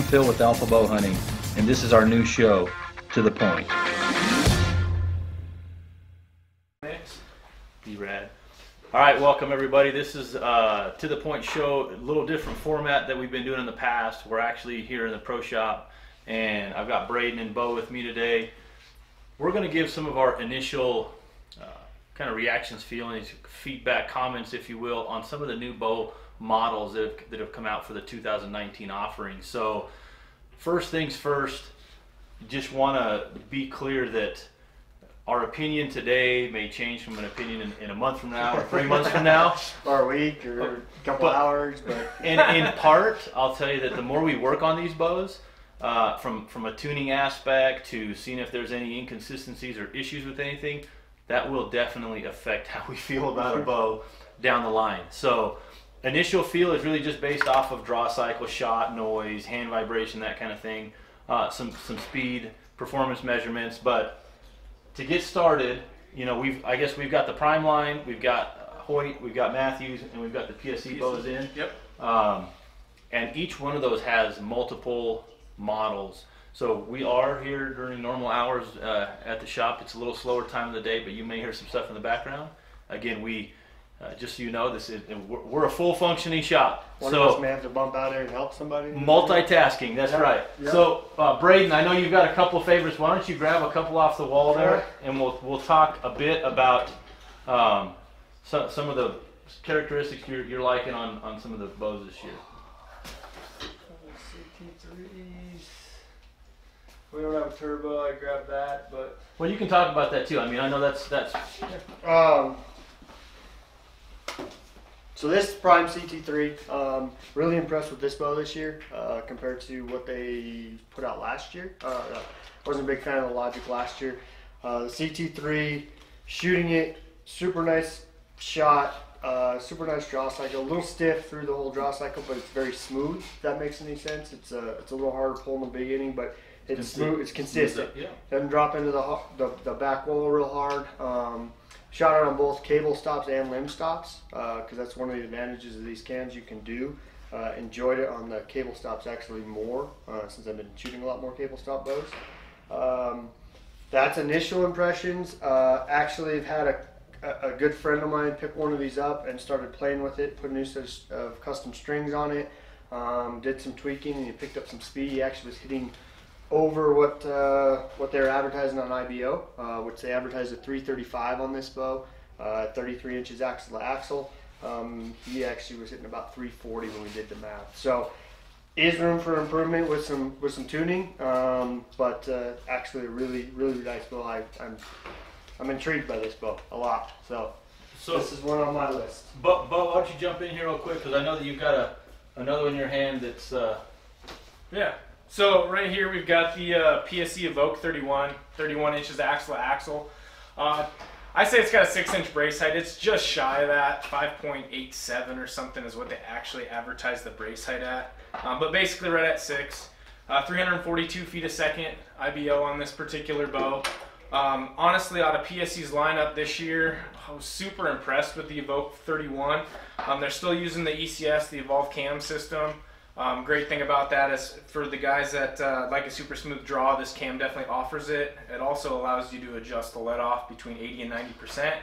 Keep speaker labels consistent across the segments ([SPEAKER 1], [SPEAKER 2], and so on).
[SPEAKER 1] I'm Phil with Alpha Bowhunting, and this is our new show, To The Point.
[SPEAKER 2] Be rad. All right, welcome everybody. This is To The Point show, a little different format that we've been doing in the past. We're actually here in the pro shop, and I've got Braden and Bo with me today. We're going to give some of our initial kind of reactions, feelings, feedback, comments, if you will, on some of the new bow models that have come out for the 2019 offering. So first things first, just want to be clear that our opinion today may change from an opinion in a month from now or 3 months from now.
[SPEAKER 3] Or a week or a couple hours. But
[SPEAKER 2] in part, I'll tell you that the more we work on these bows, from a tuning aspect to seeing if there's any inconsistencies or issues with anything, that will definitely affect how we feel about a bow down the line. So initial feel is really just based off of draw cycle, shot, noise, hand vibration, that kind of thing. Some speed, performance measurements. But to get started, you know, I guess we've got the Prime line, we've got Hoyt, we've got Matthews, and we've got the Psc bows in.
[SPEAKER 4] Yep.
[SPEAKER 2] And each one of those has multiple models. So we are here during normal hours at the shop. It's a little slower time of the day, but you may hear some stuff in the background. Again, just so you know, we're a full functioning shop.
[SPEAKER 3] One of us may have to bump out there and help somebody.
[SPEAKER 2] Multitasking, that's right. Yep. So Braden, I know you've got a couple favorites. Why don't you grab a couple off the wall there, and we'll talk a bit about some of the characteristics you're liking on some of the bows this year.
[SPEAKER 4] CT3s. We don't have a turbo. I grabbed that, but
[SPEAKER 2] Well, you can talk about that too. I mean, I know that's.
[SPEAKER 3] So this Prime CT3, really impressed with this bow this year compared to what they put out last year. I wasn't a big fan of the Logic last year. The CT3, shooting it, super nice shot, super nice draw cycle. A little stiff through the whole draw cycle, but it's very smooth, if that makes any sense. It's a little harder to pull in the beginning, but it's smooth, it's consistent.
[SPEAKER 2] Yeah.
[SPEAKER 3] Doesn't drop into the back wall real hard. Shot it on both cable stops and limb stops because that's one of the advantages of these cams you can do. Enjoyed it on the cable stops actually more since I've been shooting a lot more cable stop bows. That's initial impressions. Actually, I've had a good friend of mine pick one of these up and started playing with it, put a new set of custom strings on it, did some tweaking, and he picked up some speed. He actually was hitting over what they're advertising on IBO, which they advertised at 335 on this bow, 33 inches axle to axle. He actually was hitting about 340 when we did the math. So, is room for improvement with some tuning, but actually a really nice bow. I'm intrigued by this bow a lot. So this is one on my list.
[SPEAKER 2] Bo, why don't you jump in here real quick, because I know that you've got another one in your hand that's.
[SPEAKER 4] yeah. So right here we've got the Psc Evoke 31 inches axle to axle. I say it's got a 6-inch brace height. It's just shy of that, 5.87 or something is what they actually advertise the brace height at. But basically right at 6. 342 feet a second IBO on this particular bow. Honestly, out of PSC's lineup this year, I was super impressed with the Evoke 31. They're still using the ECS, the Evolve Cam system. Great thing about that is for the guys that like a super smooth draw, this cam definitely offers it. It also allows you to adjust the let off between 80 and 90%.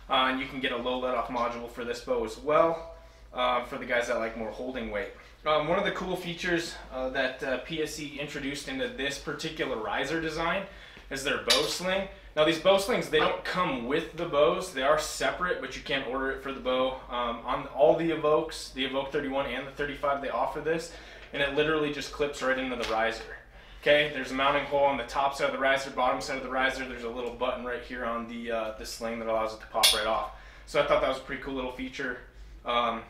[SPEAKER 4] And you can get a low let off module for this bow as well for the guys that like more holding weight. One of the cool features that PSC introduced into this particular riser design is their Bose Sling. Now these Bose Slings, they don't come with the bows. They are separate, but you can order it for the bow. On all the Evokes, the Evoke 31 and the 35, they offer this, and it literally just clips right into the riser. Okay, there's a mounting hole on the top side of the riser, bottom side of the riser. There's a little button right here on the sling that allows it to pop right off. So I thought that was a pretty cool little feature. A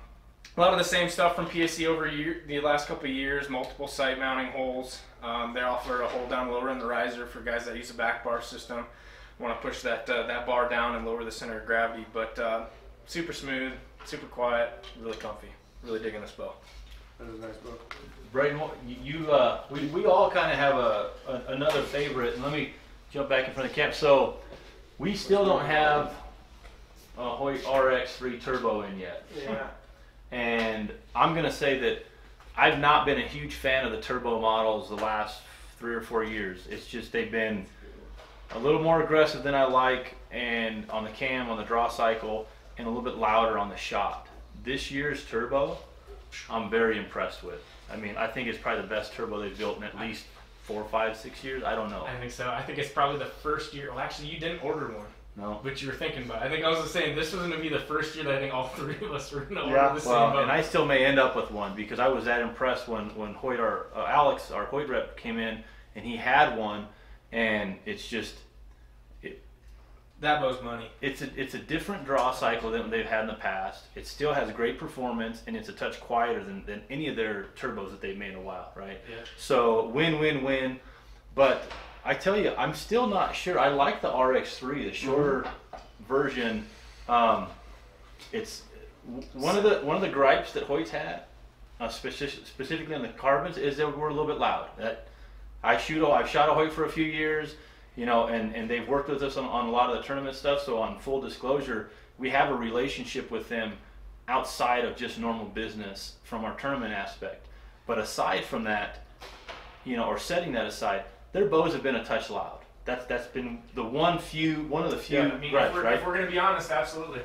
[SPEAKER 4] lot of the same stuff from PSC over the last couple of years, multiple sight mounting holes. They offer a hold down lower in the riser for guys that use a back bar system. Want to push that bar down and lower the center of gravity, but super smooth, super quiet, really comfy. Really digging this bow.
[SPEAKER 3] That is a nice bow.
[SPEAKER 2] Braden, we all kind of have another favorite, and let me jump back in front of the camp. So we still don't have a Hoyt RX3 turbo in yet.
[SPEAKER 4] Yeah.
[SPEAKER 2] And I'm gonna say that I've not been a huge fan of the turbo models the last 3 or 4 years. It's just they've been a little more aggressive than I like, and on the cam, on the draw cycle, and a little bit louder on the shot. This year's turbo, I'm very impressed with. I mean, I think it's probably the best turbo they've built in at least 4, 5, 6 years. I don't know.
[SPEAKER 4] I think so. I think it's probably the first year. Well, actually, you didn't order one.
[SPEAKER 2] No.
[SPEAKER 4] Which you were thinking about. I think I was just saying this was going to be the first year that I think all three of us were going to order the same bow.
[SPEAKER 2] And I still may end up with one because I was that impressed when Hoyt, Alex, our Hoyt rep, came in and he had one, and it's just
[SPEAKER 4] that bow's money.
[SPEAKER 2] It's a different draw cycle than they've had in the past. It still has great performance, and it's a touch quieter than any of their turbos that they've made in a while, right?
[SPEAKER 4] Yeah.
[SPEAKER 2] So win. But I tell you, I'm still not sure. I like the RX3, the shorter version. It's one of the gripes that Hoyt's had, specifically on the carbons, is that we're a little bit loud. I've shot a Hoyt for a few years, you know, and they've worked with us on a lot of the tournament stuff. So on full disclosure, we have a relationship with them outside of just normal business from our tournament aspect. But aside from that, you know, or setting that aside, their bows have been a touch loud. That's been one of the few
[SPEAKER 4] Yeah, I mean,
[SPEAKER 2] gripes, right?
[SPEAKER 4] If we're going to be honest, absolutely.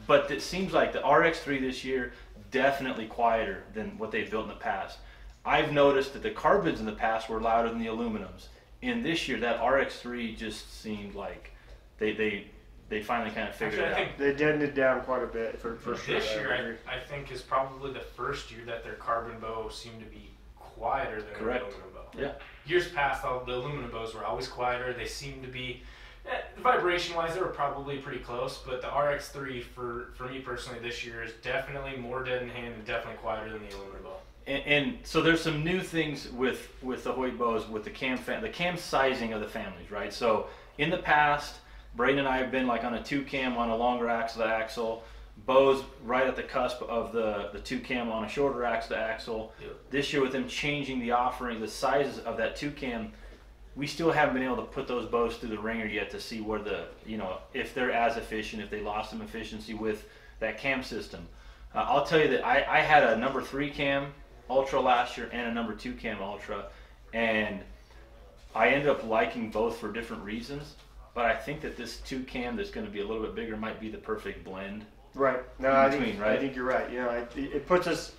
[SPEAKER 2] But it seems like the RX3 this year definitely quieter than what they've built in the past. I've noticed that the carbons in the past were louder than the aluminums. In this year, that RX3 just seemed like they finally kind of figured it out.
[SPEAKER 3] They deadened it down quite a bit for sure.
[SPEAKER 4] This year, I think, is probably the first year that their carbon bow seemed to be quieter than their aluminum bow.
[SPEAKER 2] Yeah.
[SPEAKER 4] Years past, the aluminum bows were always quieter. They seemed to be, vibration-wise, they were probably pretty close. But the RX3, for me personally, this year is definitely more dead in hand and definitely quieter than the aluminum bow.
[SPEAKER 2] And so there's some new things with the Hoyt bows with the cam sizing of the families, right? So in the past, Braden and I have been like on a 2-cam on a longer axle to axle. Bose right at the cusp of the 2-cam on a shorter axle to axle.
[SPEAKER 4] Yep.
[SPEAKER 2] This year with them changing the offering, the sizes of that 2-cam, we still haven't been able to put those bows through the ringer yet to see where if they're as efficient, if they lost some efficiency with that cam system. I'll tell you that I had a number 3-cam Ultra last year and a number 2-cam Ultra, and I ended up liking both for different reasons. But I think that this 2-cam that's going to be a little bit bigger might be the perfect blend.
[SPEAKER 3] Right. No, I think you're right. You know, it puts us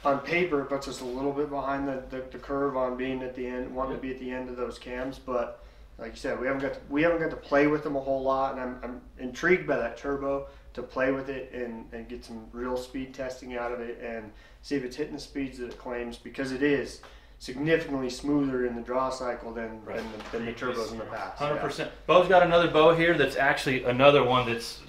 [SPEAKER 3] on paper. It puts us a little bit behind the curve on being at the end, wanting to be at the end of those cams. But like you said, we haven't got to play with them a whole lot, and I'm intrigued by that turbo to play with it and get some real speed testing out of it and see if it's hitting the speeds that it claims, because it is significantly smoother in the draw cycle than the turbos in the past.
[SPEAKER 2] 100%. Yeah. Bo's got another bow here that's actually another one was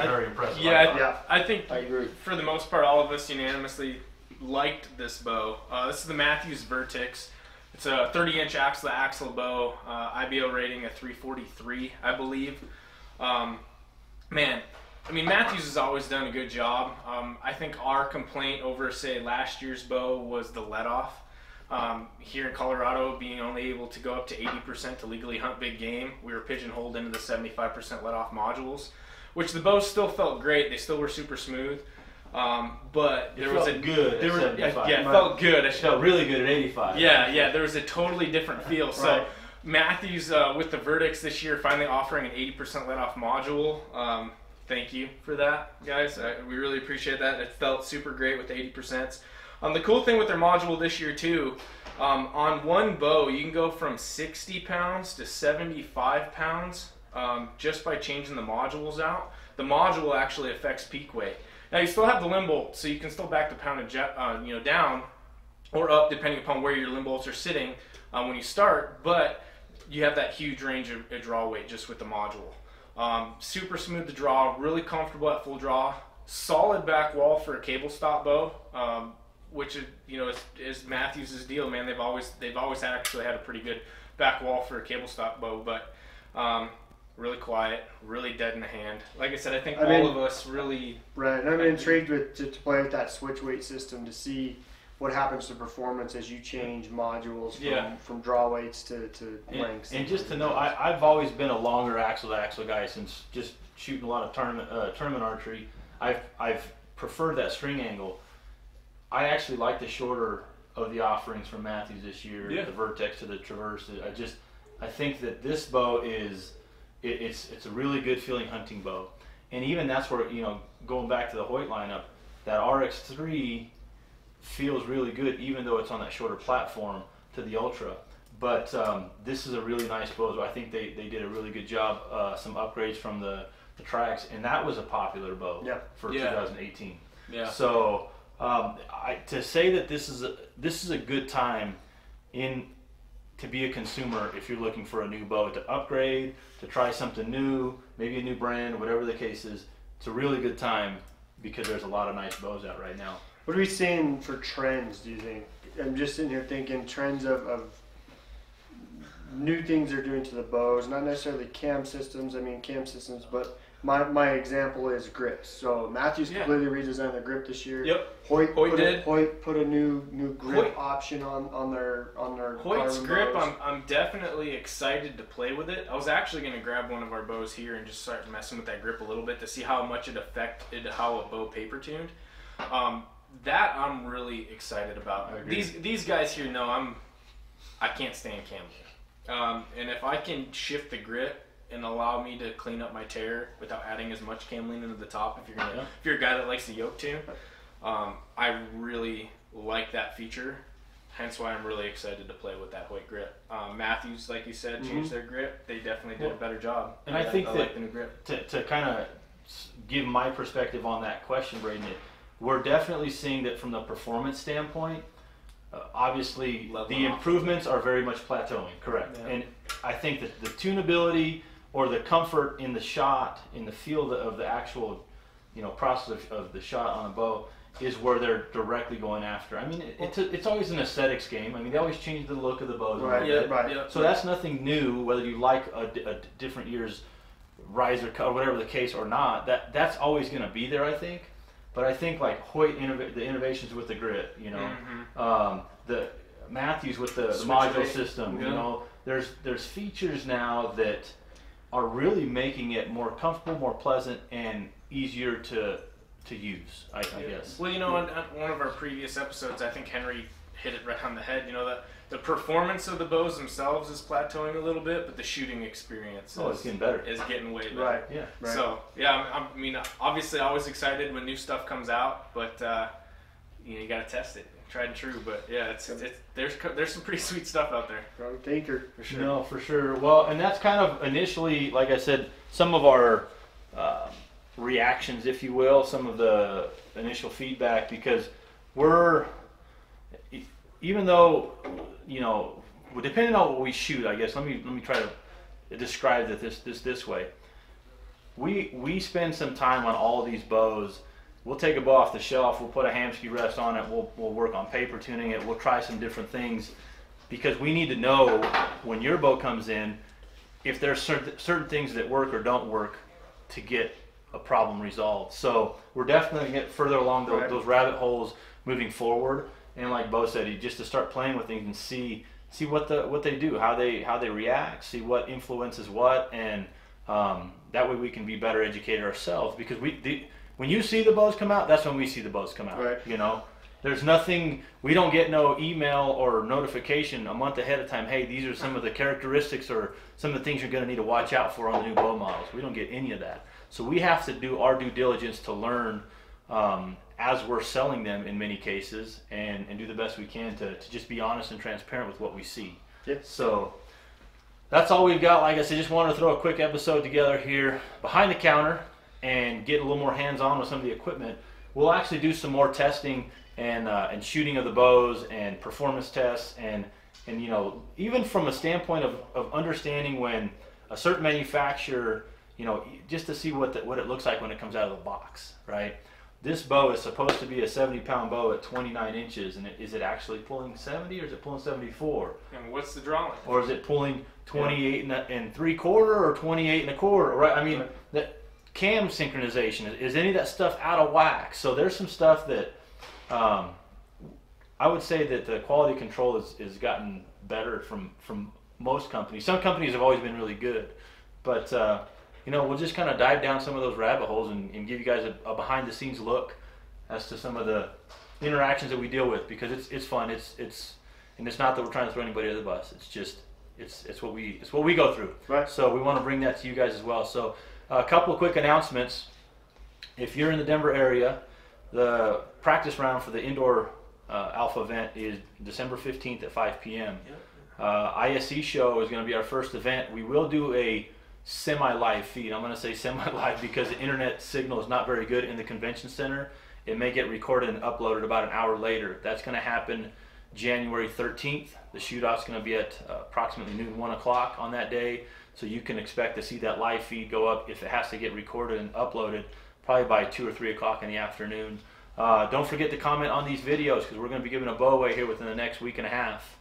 [SPEAKER 2] very impressive.
[SPEAKER 4] Yeah, I think
[SPEAKER 3] I agree.
[SPEAKER 4] For the most part, all of us unanimously liked this bow. This is the Matthews Vertex. It's a 30-inch axle-to-axle bow, IBO rating of 343, I believe. Man, I mean, Matthews has always done a good job. I think our complaint over, say, last year's bow was the let-off. Here in Colorado, being only able to go up to 80% to legally hunt big game, we were pigeonholed into the 75% let-off modules, which the bows still felt great. They still were super smooth. But there was
[SPEAKER 2] good.
[SPEAKER 4] It felt good.
[SPEAKER 2] It felt really good at 85.
[SPEAKER 4] Yeah, there was a totally different feel. So
[SPEAKER 3] Right.
[SPEAKER 4] Matthews with the Vertex this year finally offering an 80% let-off module. Thank you for that, guys. We really appreciate that. It felt super great with the 80%. The cool thing with their module this year too, on one bow you can go from 60 pounds to 75 pounds just by changing the modules out. The module actually affects peak weight. Now you still have the limb bolt, so you can still back the poundage down or up depending upon where your limb bolts are sitting when you start, but you have that huge range of draw weight just with the module. Super smooth to draw, really comfortable at full draw, solid back wall for a cable stop bow, which is Matthews' deal, man. They've always actually had a pretty good back wall for a cable stop bow, but really quiet, really dead in the hand. Like I said, I think all of us really...
[SPEAKER 3] Right, and I'm intrigued to play with that switch weight system to see what happens to performance as you change modules from draw weights to lengths.
[SPEAKER 2] And just to know, I've always been a longer axle-to-axle guy since just shooting a lot of tournament archery. I've preferred that string angle. I actually like the shorter of the offerings from Matthews this year,
[SPEAKER 4] Yeah.
[SPEAKER 2] the Vertex to the Traverse. I think that this bow is, it's a really good feeling hunting bow. And even that's where, going back to the Hoyt lineup, that RX3 feels really good, even though it's on that shorter platform to the Ultra. But this is a really nice bow. I think they did a really good job. Some upgrades from the tracks, and that was a popular bow for 2018.
[SPEAKER 4] Yeah.
[SPEAKER 2] So to say that this is a good time to be a consumer if you're looking for a new bow, to upgrade, to try something new, maybe a new brand, whatever the case is. It's a really good time because there's a lot of nice bows out right now.
[SPEAKER 3] What are we seeing for trends, do you think? I'm just sitting here thinking trends of new things they're doing to the bows, not necessarily cam systems, but my example is grips. So Matthews completely redesigned their grip this year.
[SPEAKER 4] Yep.
[SPEAKER 3] Hoyt
[SPEAKER 4] did.
[SPEAKER 3] Hoyt put a new grip option on their
[SPEAKER 4] Hoyt's
[SPEAKER 3] carbon
[SPEAKER 4] grip,
[SPEAKER 3] bows.
[SPEAKER 4] I'm definitely excited to play with it. I was actually going to grab one of our bows here and just start messing with that grip a little bit to see how much it affected how a bow paper tuned. That I'm really excited about. These guys here know I can't stand cam. And if I can shift the grip and allow me to clean up my tear without adding as much cam lean into the top, if you're a guy that likes to yoke tune, I really like that feature. Hence why I'm really excited to play with that Hoyt grip. Matthews, like you said, changed their grip. They definitely did a better job.
[SPEAKER 2] And I think
[SPEAKER 4] I
[SPEAKER 2] that
[SPEAKER 4] like the new grip.
[SPEAKER 2] To kind of give my perspective on that question, Braden, we're definitely seeing that from the performance standpoint. Obviously, the improvements are very much plateauing, correct?
[SPEAKER 4] Yeah.
[SPEAKER 2] And I think that the tunability or the comfort in the shot, in the feel of the actual, process of the shot on a bow is where they're directly going after. I mean, it's always an aesthetics game. I mean, they always change the look of the bows a little bit.
[SPEAKER 3] Right.
[SPEAKER 2] So that's nothing new, whether you like a different year's riser cut or whatever the case or not. That's always going to be there, I think. But I think like Hoyt, the innovations with the grit, the Matthews with the module system, there's features now that are really making it more comfortable, more pleasant, and easier to use, I guess.
[SPEAKER 4] Well, on one of our previous episodes, I think Henry hit it right on the head. The performance of the bows themselves is plateauing a little bit, but the shooting experience
[SPEAKER 2] it's getting better.
[SPEAKER 4] Is getting way better.
[SPEAKER 3] Right.
[SPEAKER 2] Yeah.
[SPEAKER 3] Right.
[SPEAKER 4] So I mean, obviously, always excited when new stuff comes out, but you got to test it, tried and true. But yeah, there's some pretty sweet stuff out there.
[SPEAKER 3] Wrong thinker.
[SPEAKER 4] For sure.
[SPEAKER 2] No, for sure. Well, and that's kind of initially, like I said, some of our reactions, if you will, some of the initial feedback, because even though, depending on what we shoot, I guess, let me try to describe this way. We spend some time on all these bows. We'll take a bow off the shelf, we'll put a Hamsky rest on it, we'll work on paper tuning it, we'll try some different things, because we need to know when your bow comes in if there's certain things that work or don't work to get a problem resolved. So we're definitely going to get further along those rabbit holes moving forward. And like Bo said, just to start playing with things and see what they do, how they react, see what influences what, and that way we can be better educated ourselves. Because when you see the bows come out, that's when we see the bows come out.
[SPEAKER 3] Right.
[SPEAKER 2] There's nothing. We don't get no email or notification a month ahead of time. Hey, these are some of the characteristics or some of the things you're going to need to watch out for on the new bow models. We don't get any of that. So we have to do our due diligence to learn as we're selling them in many cases, and do the best we can to just be honest and transparent with what we see.
[SPEAKER 3] Yep.
[SPEAKER 2] So that's all we've got. Like I said, just wanted to throw a quick episode together here behind the counter and get a little more hands-on with some of the equipment. We'll actually do some more testing and shooting of the bows and performance tests, and even from a standpoint of understanding when a certain manufacturer, just to see what it looks like when it comes out of the box, right? This bow is supposed to be a 70-pound bow at 29 inches, and is it actually pulling 70 or is it pulling 74?
[SPEAKER 4] And what's the draw length?
[SPEAKER 2] Or is it pulling 28 and 3/4 or 28 and 1/4? Right? I mean, the cam synchronization, is any of that stuff out of whack? So there's some stuff that I would say that the quality control has gotten better from most companies. Some companies have always been really good, but we'll just kind of dive down some of those rabbit holes and give you guys a behind-the-scenes look as to some of the interactions that we deal with, because it's fun. And it's not that we're trying to throw anybody under the bus. It's just it's what we go through.
[SPEAKER 3] Right.
[SPEAKER 2] So we want to bring that to you guys as well. So a couple of quick announcements. If you're in the Denver area, the practice round for the indoor alpha event is December 15th at 5 p.m. ISC show is going to be our first event. We will do a semi-live feed. I'm going to say semi-live because the internet signal is not very good in the convention center. It may get recorded and uploaded about an hour later. That's going to happen January 13th. The shootout's going to be at approximately noon, 1 o'clock on that day. So you can expect to see that live feed go up, if it has to get recorded and uploaded, probably by 2 or 3 o'clock in the afternoon. Don't forget to comment on these videos, because we're going to be giving a bow away here within the next week and a half.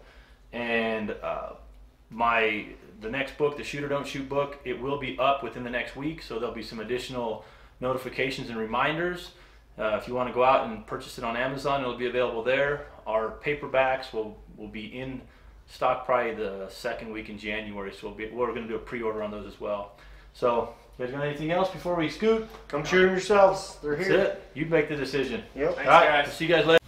[SPEAKER 2] And the next book, the Shoot or Don't Shoot book, it will be up within the next week, so there'll be some additional notifications and reminders. If you want to go out and purchase it on Amazon, it'll be available there. Our paperbacks will be in stock probably the second week in January, so we're going to do a pre-order on those as well. So, you guys got anything else before we scoot?
[SPEAKER 3] Come shoot them yourselves. They're here.
[SPEAKER 2] That's it. You make the decision.
[SPEAKER 3] Yep.
[SPEAKER 4] Thanks,
[SPEAKER 2] All right,
[SPEAKER 4] guys.
[SPEAKER 2] see you guys later.